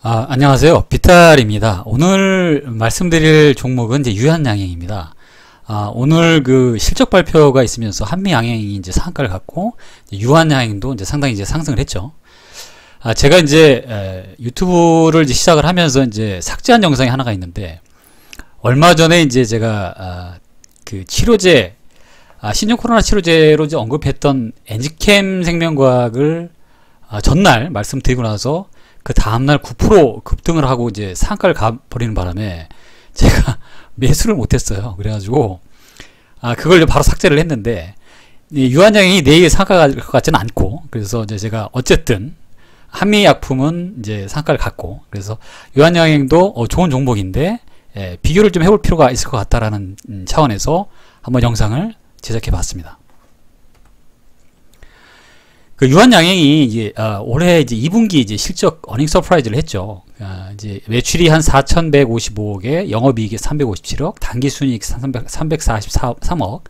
안녕하세요. 비탈입니다. 오늘 말씀드릴 종목은 이제 유한양행입니다. 오늘 그 실적 발표가 있으면서 한미양행이 이제 상한가를 갖고 유한양행도 이제 상당히 이제 상승을 했죠. 제가 이제 유튜브를 이제 시작을 하면서 이제 삭제한 영상이 하나가 있는데, 얼마 전에 이제 제가 그 치료제, 신종 코로나 치료제로 이제 언급했던 엔지캠 생명과학을 전날 말씀드리고 나서 그 다음날 9% 급등을 하고 이제 상한가를 가버리는 바람에 제가 매수를 못했어요. 그래가지고 그걸 바로 삭제를 했는데, 유한양행이 내일 상한가 갈 것 같지는 않고, 그래서 이제 제가 어쨌든 한미약품은 이제 상한가를 갔고, 그래서 유한양행도 좋은 종목인데 비교를 좀 해볼 필요가 있을 것 같다라는 차원에서 한번 영상을 제작해 봤습니다. 그 유한양행이 이제 올해 이제 2분기 이제 실적 어닝 서프라이즈를 했죠. 이제 매출이 한 4,155억에 영업이익이 357억, 당기순이익 343억,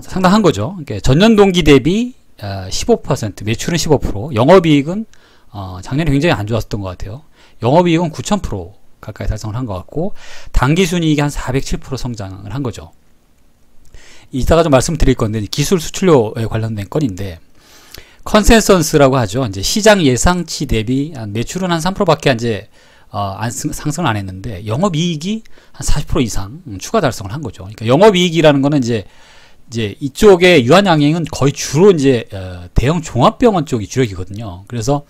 상당한 거죠. 그러니까 전년 동기 대비 15%, 매출은 15%, 영업이익은 작년에 굉장히 안 좋았었던 것 같아요. 영업이익은 9,000% 가까이 달성을 한 것 같고, 당기순이익이 한 407% 성장을 한 거죠. 이따가 좀 말씀드릴 건데, 기술 수출료에 관련된 건인데, 컨센서스라고 하죠. 이제 시장 예상치 대비 매출은 한 3%밖에 이제 상승을 안 했는데, 영업이익이 한 40% 이상 추가 달성을 한 거죠. 그러니까 영업이익이라는 거는 이제 이쪽에 유한양행은 거의 주로 이제 대형 종합병원 쪽이 주력이거든요. 그래서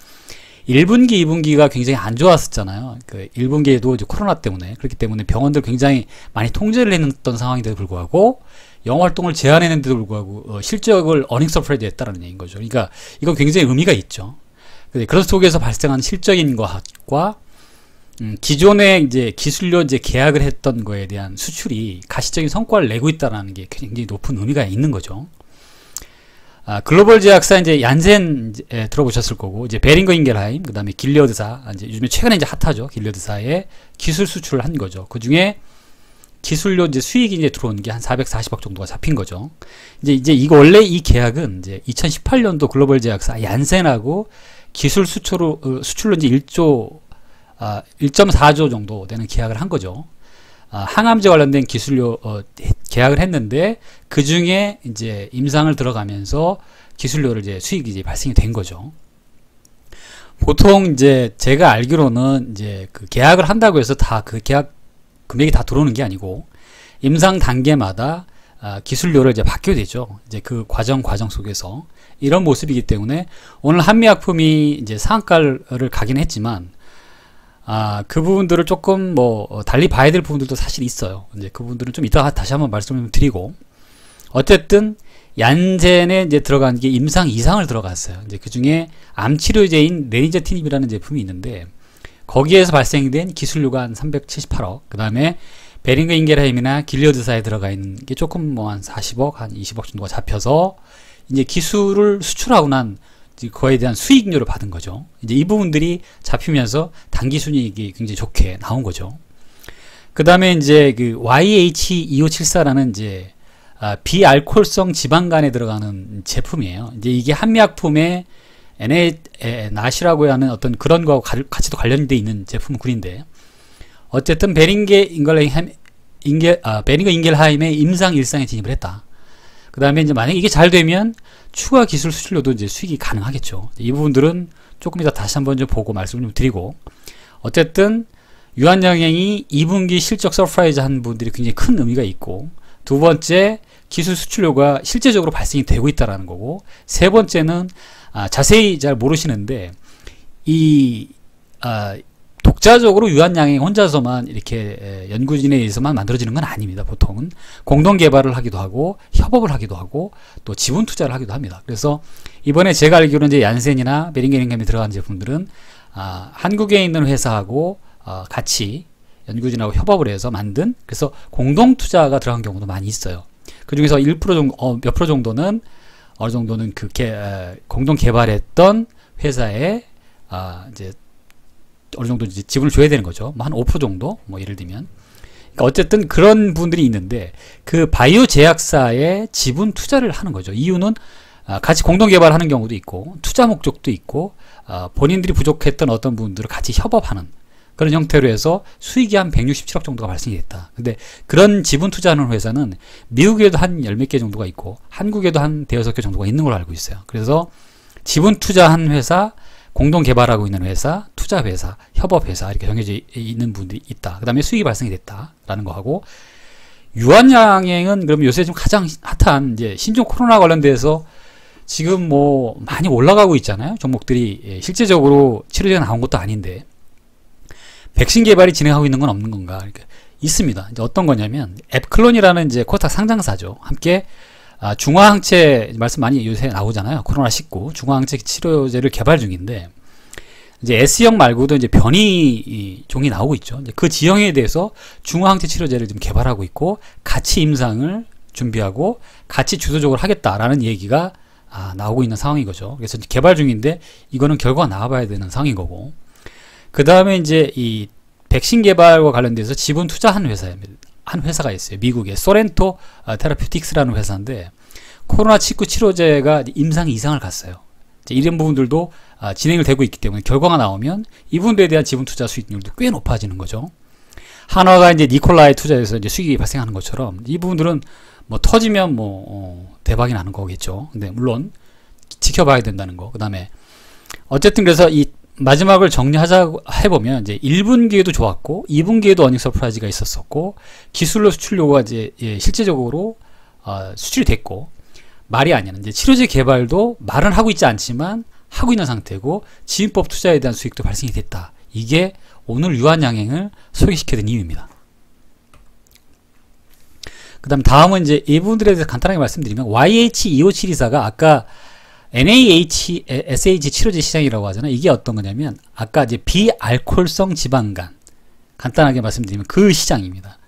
1분기, 2분기가 굉장히 안 좋았었잖아요. 그 1분기에도 이제 코로나 때문에, 그렇기 때문에 병원들 굉장히 많이 통제를 했던 상황인데도 불구하고 영업 활동을 제한했는데도 불구하고 실적을 어닝 서프라이즈 했다는 얘기인 거죠. 그러니까 이건 굉장히 의미가 있죠. 그런 속에서 발생한 실적인 것과 기존에 이제 기술료 이제 계약을 했던 거에 대한 수출이 가시적인 성과를 내고 있다는 게 굉장히 높은 의미가 있는 거죠. 글로벌 제약사 이제 얀센 들어보셨을 거고, 이제 베링거 인겔하임, 그 다음에 길리어드사, 이제 요즘에 최근에 이제 핫하죠. 길리어드사의 기술 수출을 한 거죠. 그 중에 기술료 이제 수익이 이제 들어오는 게 한 440억 정도가 잡힌 거죠. 이제 이거 원래 이 계약은 이제 2018년도 글로벌 제약사 얀센하고 기술 수출로 이제 1.4조 정도 되는 계약을 한 거죠. 항암제 관련된 기술료 계약을 했는데, 그 중에 이제 임상을 들어가면서 기술료를 이제 수익이 이제 발생이 된 거죠. 보통 이제 제가 알기로는 이제 그 계약을 한다고 해서 다 그 계약 금액이 다 들어오는 게 아니고, 임상 단계마다 기술료를 이제 받게 되죠. 이제 그 과정 속에서 이런 모습이기 때문에 오늘 한미약품이 이제 상한가를 가긴 했지만, 그 부분들을 조금 달리 봐야 될 부분들도 사실 있어요. 이제 그 부분들은 좀 이따가 다시 한번 말씀을 드리고, 어쨌든 얀센에 이제 들어간 게 임상 이상을 들어갔어요. 이제 그 중에 암치료제인 레니저티닙이라는 제품이 있는데, 거기에서 발생된 기술료가 한 378억, 그 다음에 베링거 인겔하임이나 길리어드사에 들어가 있는 게 조금 한 40억, 한 20억 정도가 잡혀서 이제 기술을 수출하고 난 그거에 대한 수익료를 받은 거죠. 이제 이 부분들이 잡히면서 당기순이익이 굉장히 좋게 나온 거죠. 그 다음에 이제 그 YH2574라는 이제 비알코올성 지방간에 들어가는 제품이에요. 이제 이게 한미약품의 NANA시라고 하는 어떤 그런 거하고 같이도 관련돼 있는 제품군인데, 어쨌든 베링거 인겔하임의 임상 1상에 진입을 했다. 그 다음에 이제 만약에 이게 잘 되면 추가 기술 수출료도 이제 수익이 가능하겠죠. 이 부분들은 조금 이따 다시 한번 좀 보고 말씀을 좀 드리고, 어쨌든 유한양행이 2분기 실적 서프라이즈 한 분들이 굉장히 큰 의미가 있고, 두 번째 기술 수출료가 실제적으로 발생이 되고 있다라는 거고, 세 번째는 자세히 잘 모르시는데, 독자적으로 유한양행 혼자서만 이렇게 연구진에 의해서만 만들어지는 건 아닙니다. 보통은 공동 개발을 하기도 하고, 협업을 하기도 하고, 또 지분 투자를 하기도 합니다. 그래서 이번에 제가 알기로는 이제 얀센이나 베링거 인겔하임에 들어간 제품들은 한국에 있는 회사하고 같이 연구진하고 협업을 해서 만든, 그래서 공동 투자가 들어간 경우도 많이 있어요. 그 중에서 1% 정도, 몇 프로 정도는 어느 정도는 공동 개발했던 회사에 이제 어느 정도 이제 지분을 줘야 되는 거죠. 한 5% 정도, 예를 들면. 그러니까 어쨌든 그런 분들이 있는데, 그 바이오 제약사에 지분 투자를 하는 거죠. 이유는 같이 공동 개발하는 경우도 있고 투자 목적도 있고 본인들이 부족했던 어떤 부분들을 같이 협업하는 그런 형태로 해서 수익이 한 167억 정도가 발생이 됐다. 근데 그런 지분 투자하는 회사는 미국에도 한 열 몇 개 정도가 있고 한국에도 한 대여섯 개 정도가 있는 걸로 알고 있어요. 그래서 지분 투자한 회사, 공동 개발하고 있는 회사, 투자 회사, 협업 회사 이렇게 정해져 있는 분들이 있다. 그 다음에 수익이 발생이 됐다라는 거 하고, 유한양행은 그럼 요새 좀 가장 핫한 이제 신종 코로나 관련돼서 지금 뭐 많이 올라가고 있잖아요. 종목들이 실제적으로 치료제가 나온 것도 아닌데 백신 개발이 진행하고 있는 건 없는 건가? 그러니까 있습니다. 이제 어떤 거냐면 앱클론이라는 이제 코스닥 상장사죠. 함께 중화항체 말씀 많이 요새 나오잖아요. 코로나19 중화항체 치료제를 개발 중인데 이제 S형 말고도 이제 변이 종이 나오고 있죠. 이제 그 지형에 대해서 중화항체 치료제를 좀 개발하고 있고 같이 임상을 준비하고 같이 주도적으로 하겠다라는 얘기가 나오고 있는 상황인 거죠. 그래서 개발 중인데 이거는 결과가 나와봐야 되는 상황인 거고, 그 다음에 이제 이 백신 개발과 관련돼서 지분 투자한 한 회사가 있어요. 미국의 소렌토 테라퓨틱스라는 회사인데 코로나19 치료제가 임상 이상을 갔어요. 이런 부분들도 진행이 되고 있기 때문에 결과가 나오면 이분들에 대한 지분 투자 수익률도 꽤 높아지는 거죠. 한화가 이제 니콜라에 투자해서 이제 수익이 발생하는 것처럼 이 부분들은 뭐 터지면 대박이 나는 거겠죠. 근데 물론 지켜봐야 된다는 거. 그 다음에 어쨌든 그래서 이 마지막을 정리하자고 해보면 이제 1분기에도 좋았고 2분기에도 어닝 서프라이즈가 있었었고 기술로 수출료가 이제 실제적으로 수출이 됐고, 말이 아니라 이제 치료제 개발도 말은 하고 있지 않지만 하고 있는 상태고 지인법 투자에 대한 수익도 발생이 됐다. 이게 오늘 유한양행을 소개시켜드린 이유입니다. 그 다음 다음은 이제 이 부분들에 대해서 간단하게 말씀드리면 YH2572사가 아까 NASH 치료제 시장이라고 하잖아요. 이게 어떤 거냐면 아까 이제 비알코올성 지방간, 간단하게 말씀드리면 그 시장입니다.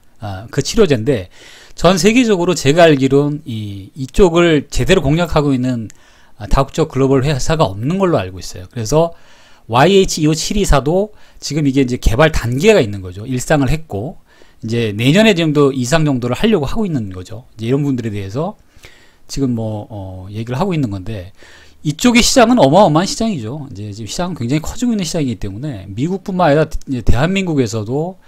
그 치료제인데 전 세계적으로 제가 알기로는 이쪽을 제대로 공략하고 있는 다국적 글로벌 회사가 없는 걸로 알고 있어요. 그래서 YH2572사도 지금 이게 이제 개발 단계가 있는 거죠. 일상을 했고 이제 내년에 정도 이상 정도를 하려고 하고 있는 거죠. 이제 이런 분들에 대해서 지금 얘기를 하고 있는 건데, 이쪽의 시장은 어마어마한 시장이죠. 이제 지금 시장은 굉장히 커지고 있는 시장이기 때문에 미국뿐만 아니라 이제 대한민국에서도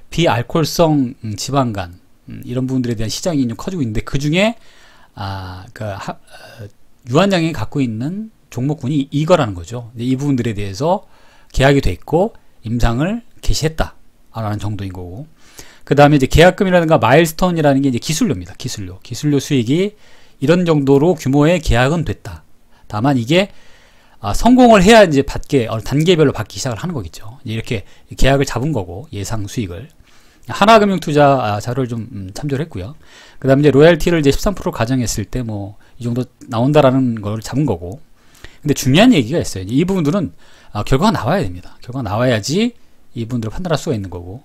비알코올성 지방간 이런 부분들에 대한 시장이 좀 커지고 있는데 그 중에 유한양행이 갖고 있는 종목군이 이거라는 거죠. 이 부분들에 대해서 계약이 됐고 임상을 개시했다라는 정도인 거고, 그 다음에 이제 계약금이라든가 마일스톤이라는 게 이제 기술료입니다. 기술료 수익이 이런 정도로 규모의 계약은 됐다. 다만 이게 성공을 해야 이제 단계별로 받기 시작을 하는 거겠죠. 이렇게 계약을 잡은 거고 예상 수익을 하나금융투자 자료를 좀 참조를 했고요. 그 다음에 이제 로얄티를 이제 13% 가정했을 때 뭐 이 정도 나온다라는 걸 잡은 거고. 근데 중요한 얘기가 있어요. 이 부분들은 결과가 나와야 됩니다. 결과가 나와야지 이 부분들을 판단할 수가 있는 거고.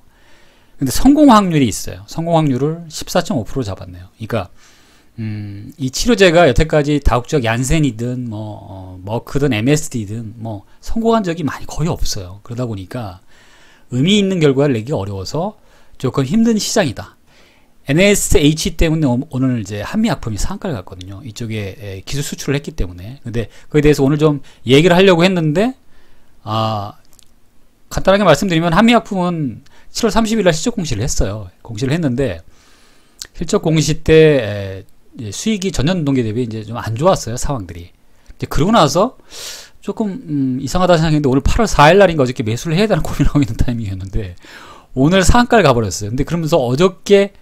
근데 성공 확률이 있어요. 성공 확률을 14.5% 잡았네요. 그러니까 이 치료제가 여태까지 다국적 얀센이든 머크든 MSD든 성공한 적이 거의 없어요. 그러다 보니까 의미 있는 결과를 내기가 어려워서 조금 힘든 시장이다. NSH 때문에 오늘 이제 한미약품이 상한가를 갔거든요. 이쪽에 기술 수출을 했기 때문에. 근데 그에 대해서 오늘 좀 얘기를 하려고 했는데 간단하게 말씀드리면 한미약품은 7월 30일 날 실적 공시를 했어요. 공시를 했는데 실적 공시 때 수익이 전년 동기 대비 이제 좀 안 좋았어요, 상황들이. 이제 그러고 나서 조금 이상하다 생각했는데 오늘 8월 4일 날인가 어저께 매수를 해야 되는 고민을 하고 있는 타이밍이었는데 오늘 상한가를 가버렸어요. 근데 그러면서 어저께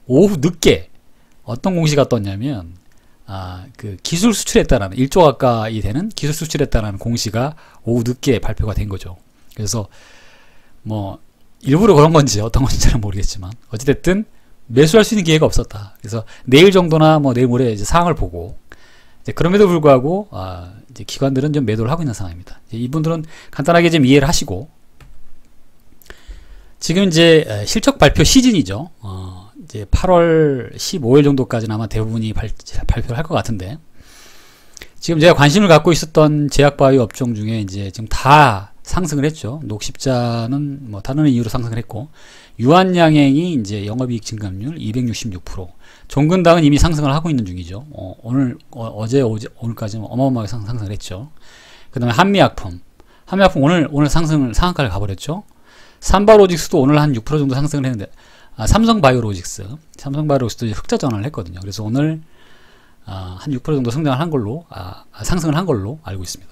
오후 늦게 어떤 공시가 떴냐면 그 기술 수출했다라는 1조 가까이 되는 기술 수출했다라는 공시가 오후 늦게 발표가 된 거죠. 그래서 일부러 그런 건지 어떤 건지 잘 모르겠지만 어찌됐든 매수할 수 있는 기회가 없었다. 그래서 내일 정도나 내일 모레 이제 상황을 보고 이제 그럼에도 불구하고 이제 기관들은 좀 매도를 하고 있는 상황입니다. 이분들은 간단하게 좀 이해를 하시고, 지금 이제 실적 발표 시즌이죠. 이제 8월 15일 정도까지는 아마 대부분이 발표를 할 것 같은데, 지금 제가 관심을 갖고 있었던 제약바이오 업종 중에 이제 지금 다 상승을 했죠. 녹십자는 뭐 다른 이유로 상승을 했고, 유한양행이 이제 영업이익 증감률 266%. 종근당은 이미 상승을 하고 있는 중이죠. 어제 오늘까지 어마어마하게 상승을 했죠. 그 다음에 한미약품 오늘 상한가를 가버렸죠. 삼바로직스도 오늘 한 6% 정도 상승을 했는데, 삼성바이오로직스도 흑자 전환을 했거든요. 그래서 오늘 한 6% 정도 상승을 한 걸로 알고 있습니다.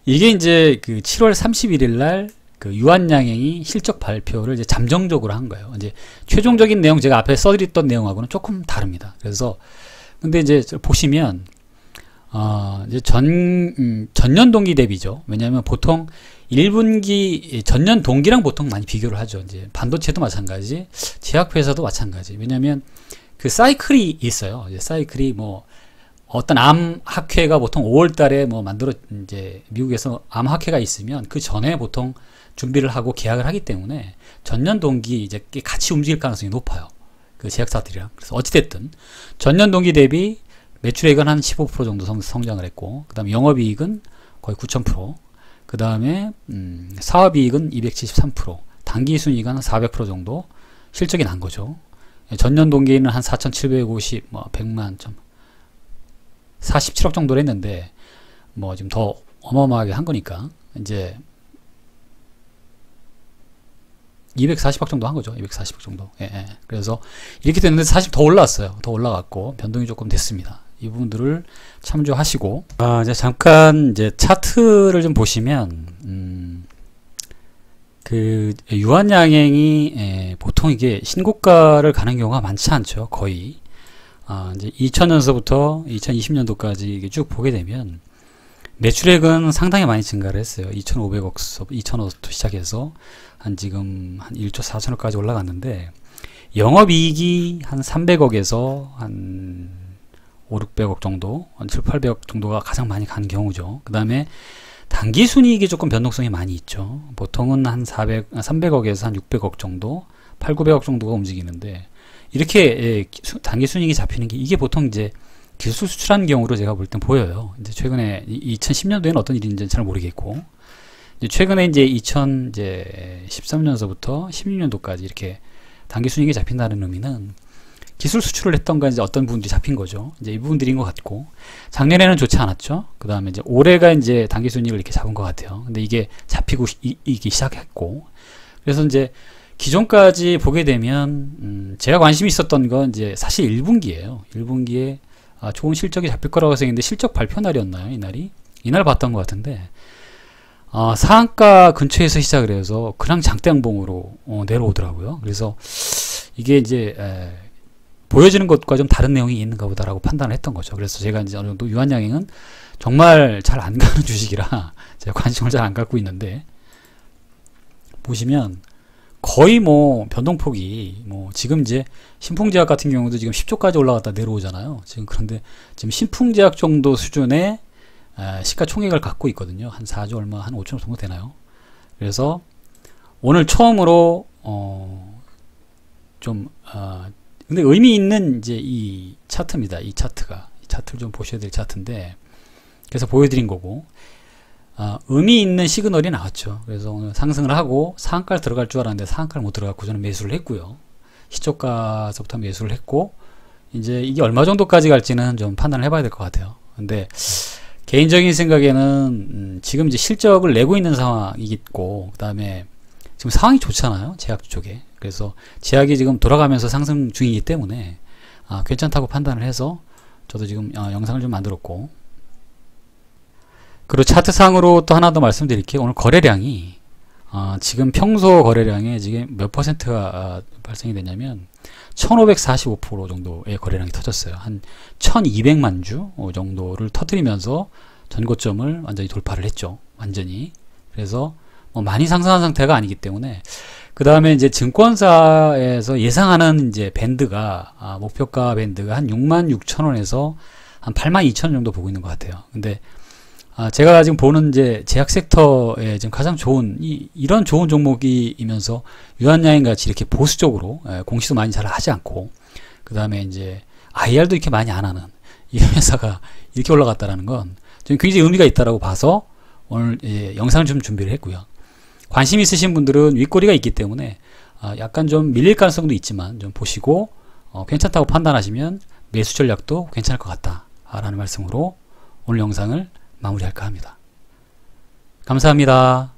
이게 이제 그 7월 31일 날 그 유한양행이 실적 발표를 이제 잠정적으로 한 거예요. 이제 최종적인 내용 제가 앞에 써드렸던 내용하고는 조금 다릅니다. 그래서 근데 이제 보시면 이제 전년 동기 대비죠. 왜냐하면 보통 1분기 전년 동기랑 보통 많이 비교를 하죠. 이제 반도체도 마찬가지, 제약회사도 마찬가지. 왜냐하면 그 사이클이 있어요. 이제 사이클이 뭐 어떤 암 학회가 보통 5월 달에 뭐 이제 미국에서 암 학회가 있으면 그 전에 보통 준비를 하고 계약을 하기 때문에 전년 동기 이제 같이 움직일 가능성이 높아요. 그 제약사들이랑. 그래서 어찌됐든 전년 동기 대비 매출액은 한 15% 정도 성장을 했고, 그 다음에 영업이익은 거의 9,000%, 그 다음에 사업이익은 273%, 당기순이익은 한 400% 정도 실적이 난 거죠. 전년 동기는 한 4,750, 뭐 100만 점 47억 정도를 했는데, 뭐 지금 더 어마어마하게 한 거니까 이제 240억 정도 한 거죠. 240억 정도. 예. 그래서 이렇게 됐는데 사실 더 올랐어요. 더 올라갔고 변동이 조금 됐습니다. 이 부분들을 참조하시고, 이제 잠깐 이제 차트를 좀 보시면, 그 유한양행이 보통 이게 신고가를 가는 경우가 많지 않죠. 거의. 이제 2000년서부터 2020년도까지 이게 쭉 보게 되면 매출액은 상당히 많이 증가를 했어요. 2,500억부터 시작해서 지금 한 1조 4천억까지 올라갔는데, 영업이익이 한 300억에서 한 5, 600억 정도, 한 7, 800억 정도가 가장 많이 간 경우죠. 그 다음에 당기순이익이 조금 변동성이 많이 있죠. 보통은 한 300억에서 한 600억 정도, 8, 900억 정도가 움직이는데, 이렇게 당기순이익이 잡히는 게 이게 보통 이제 기술 수출하는 경우로 제가 볼 땐 보여요. 이제 최근에 2010년도에는 어떤 일인지는 잘 모르겠고, 이제 최근에 이제 2013년서부터 16년도까지 이렇게 당기순이익이 잡힌다는 의미는 기술 수출을 했던가 이제 어떤 부분들이 잡힌 거죠. 이제 이 부분들인 것 같고, 작년에는 좋지 않았죠. 그 다음에 이제 올해가 이제 당기순이익을 이렇게 잡은 것 같아요. 근데 이게 잡히고 이기 시작했고, 그래서 이제 기존까지 보게 되면 제가 관심이 있었던 건 이제 사실 1분기예요. 1분기에 좋은 실적이 잡힐 거라고 생각했는데, 실적 발표 날이었나요? 이날 봤던 것 같은데, 상한가 근처에서 시작을 해서 그냥 장대양봉으로 내려오더라고요. 그래서 이게 이제 보여지는 것과 좀 다른 내용이 있는가 보다라고 판단을 했던 거죠. 그래서 제가 이제 어느 정도 유한양행은 정말 잘 안 가는 주식이라 제가 관심을 잘 안 갖고 있는데, 보시면 거의 뭐 변동폭이 뭐 지금 이제 신풍제약 같은 경우도 지금 10조까지 올라갔다 내려오잖아요. 지금 그런데 지금 신풍제약 정도 수준의 시가총액을 갖고 있거든요. 한 4조 얼마, 한 5천 정도 되나요? 그래서 오늘 처음으로 근데 의미 있는 이제 이 차트입니다. 이 차트를 좀 보셔야 될 차트인데, 그래서 보여드린 거고, 의미 있는 시그널이 나왔죠. 그래서 오늘 상승을 하고 상한가를 들어갈 줄 알았는데 상한가를 못 들어갔고 저는 매수를 했고요. 시초가서부터 매수를 했고, 이제 이게 얼마 정도까지 갈지는 좀 판단을 해봐야 될 것 같아요. 근데 개인적인 생각에는 지금 이제 실적을 내고 있는 상황이겠고, 그 다음에 지금 상황이 좋잖아요. 제약 쪽에. 그래서 제약이 지금 돌아가면서 상승 중이기 때문에 괜찮다고 판단을 해서 저도 지금 영상을 좀 만들었고, 그리고 차트상으로 또 하나 더 말씀드릴게요. 오늘 거래량이 지금 평소 거래량에 지금 몇 퍼센트가 발생이 됐냐면 1545% 정도의 거래량이 터졌어요. 한 1200만 주 정도를 터뜨리면서 전고점을 완전히 돌파를 했죠. 완전히. 그래서 뭐 많이 상승한 상태가 아니기 때문에, 그 다음에 이제 증권사에서 예상하는 이제 밴드가 목표가 밴드가 한 66,000원에서 한 82,000원 정도 보고 있는 것 같아요. 근데 제가 지금 보는 이제 제약 섹터에 지금 가장 좋은 이런 좋은 종목이면서 유한양행 같이 이렇게 보수적으로 공시도 많이 잘 하지 않고, 그 다음에 이제 IR도 이렇게 많이 안 하는 이 회사가 이렇게 올라갔다라는 건 좀 굉장히 의미가 있다라고 봐서 오늘 영상을 좀 준비를 했고요. 관심 있으신 분들은 윗꼬리가 있기 때문에 약간 좀 밀릴 가능성도 있지만 좀 보시고 괜찮다고 판단하시면 매수 전략도 괜찮을 것 같다 라는 말씀으로 오늘 영상을 마무리할까 합니다. 감사합니다.